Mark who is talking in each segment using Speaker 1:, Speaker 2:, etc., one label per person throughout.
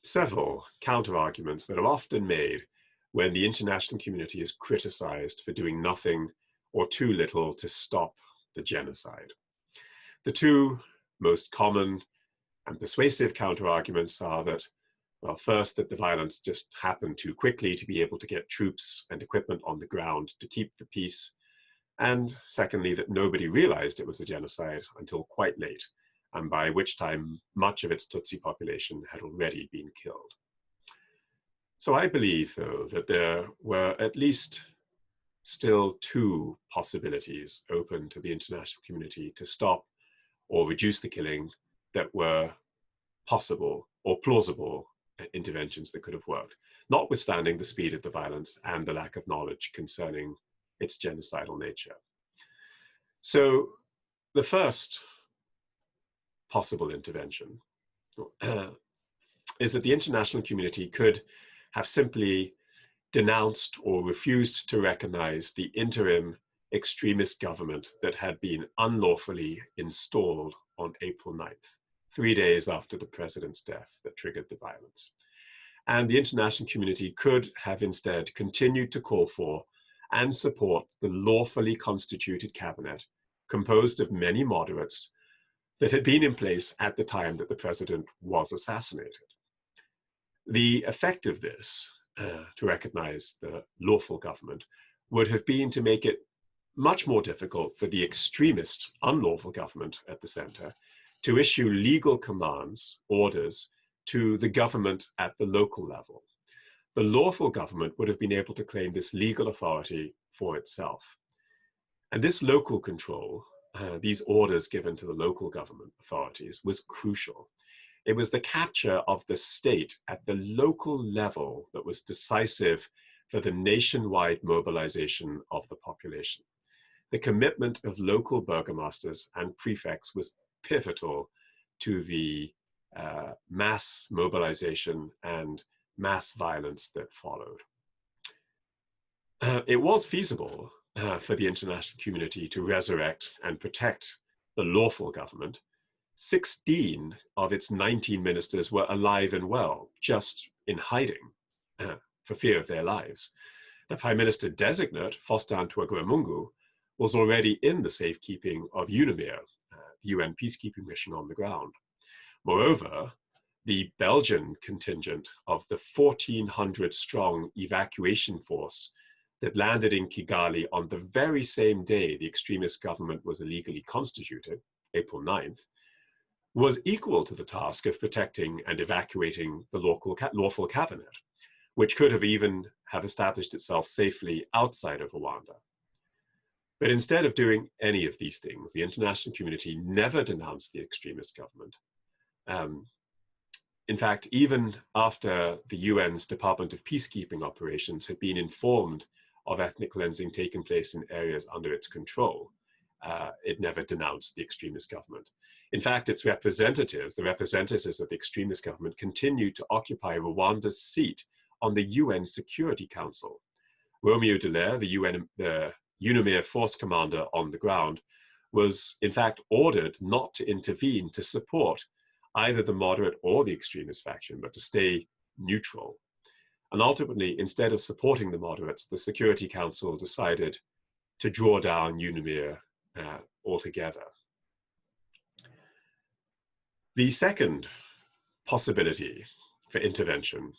Speaker 1: several counter-arguments that are often made when the international community is criticized for doing nothing or too little to stop the genocide. The two most common and persuasive counter-arguments are that, well, first, that the violence just happened too quickly to be able to get troops and equipment on the ground to keep the peace, and secondly, that nobody realized it was a genocide until quite late, and by which time much of its Tutsi population had already been killed. So I believe, though, that there were at least still two possibilities open to the international community to stop or reduce the killing that were possible or plausible interventions that could have worked, notwithstanding the speed of the violence and the lack of knowledge concerning its genocidal nature. So the first possible intervention is that the international community could have simply denounced or refused to recognize the interim extremist government that had been unlawfully installed on April 9th, 3 days after the president's death that triggered the violence. And the international community could have instead continued to call for and support the lawfully constituted cabinet composed of many moderates that had been in place at the time that the president was assassinated. The effect of this, to recognize the lawful government, would have been to make it much more difficult for the extremist, unlawful government at the center to issue legal commands, orders, to the government at the local level. The lawful government would have been able to claim this legal authority for itself. And this local control, these orders given to the local government authorities, was crucial. It was the capture of the state at the local level that was decisive for the nationwide mobilization of the population. The commitment of local burgomasters and prefects was pivotal to the mass mobilization and mass violence that followed. It was feasible for the international community to resurrect and protect the lawful government. 16 of its 19 ministers were alive and well, just in hiding for fear of their lives. The Prime Minister designate, Faustin Twagiramungu, was already in the safekeeping of UNAMIR, the UN peacekeeping mission on the ground. Moreover, the Belgian contingent of the 1,400-strong evacuation force that landed in Kigali on the very same day the extremist government was illegally constituted, April 9th, was equal to the task of protecting and evacuating the lawful cabinet, which could have even have established itself safely outside of Rwanda. But instead of doing any of these things, the international community never denounced the extremist government. In fact, even after the UN's Department of Peacekeeping operations had been informed of ethnic cleansing taking place in areas under its control, it never denounced the extremist government. In fact, its representatives, the representatives of the extremist government, continued to occupy Rwanda's seat on the UN Security Council. Romeo Dallaire, the UNAMIR force commander on the ground, was in fact ordered not to intervene to support either the moderate or the extremist faction, but to stay neutral. And ultimately, instead of supporting the moderates, the Security Council decided to draw down UNAMIR altogether. The second possibility for intervention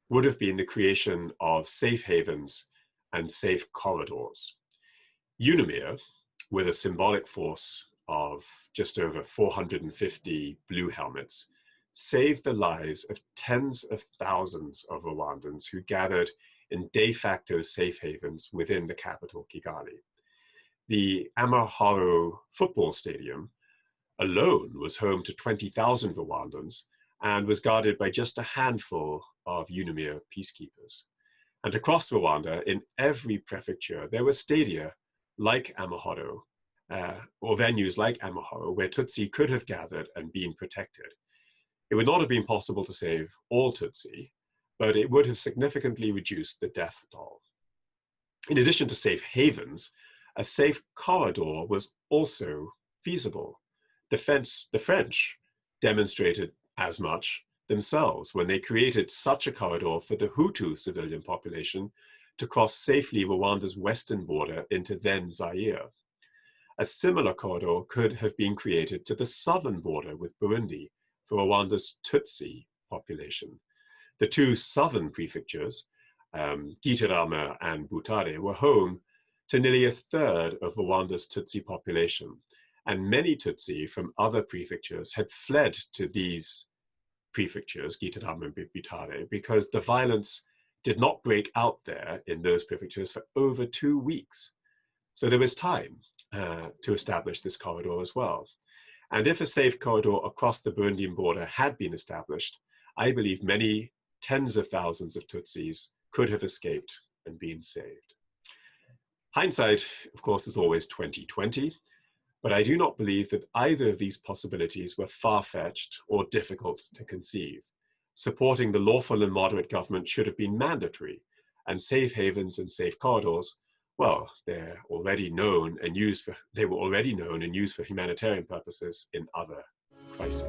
Speaker 1: would have been the creation of safe havens and safe corridors. UNAMIR, with a symbolic force of just over 450 blue helmets, saved the lives of tens of thousands of Rwandans who gathered in de facto safe havens within the capital, Kigali. The Amahoro football stadium alone was home to 20,000 Rwandans and was guarded by just a handful of UNAMIR peacekeepers. And across Rwanda, in every prefecture, there were stadia like Amahoro, or venues like Amahoro, where Tutsi could have gathered and been protected. It would not have been possible to save all Tutsi, but it would have significantly reduced the death toll. In addition to safe havens, a safe corridor was also feasible. The French demonstrated as much themselves when they created such a corridor for the Hutu civilian population to cross safely Rwanda's western border into then Zaire. A similar corridor could have been created to the southern border with Burundi for Rwanda's Tutsi population. The two southern prefectures, Gitarama and Butare, were home to nearly a third of Rwanda's Tutsi population, and many Tutsi from other prefectures had fled to these prefectures, Gitarama and Butare, because the violence did not break out there in those prefectures for over 2 weeks. So there was time to establish this corridor as well. And if a safe corridor across the Burundian border had been established, I believe many tens of thousands of Tutsis could have escaped and been saved. Hindsight, of course, is always 20/20, but I do not believe that either of these possibilities were far-fetched or difficult to conceive. Supporting the lawful and moderate government should have been mandatory, and safe havens and safe corridors, well, they were already known and used for humanitarian purposes in other crises.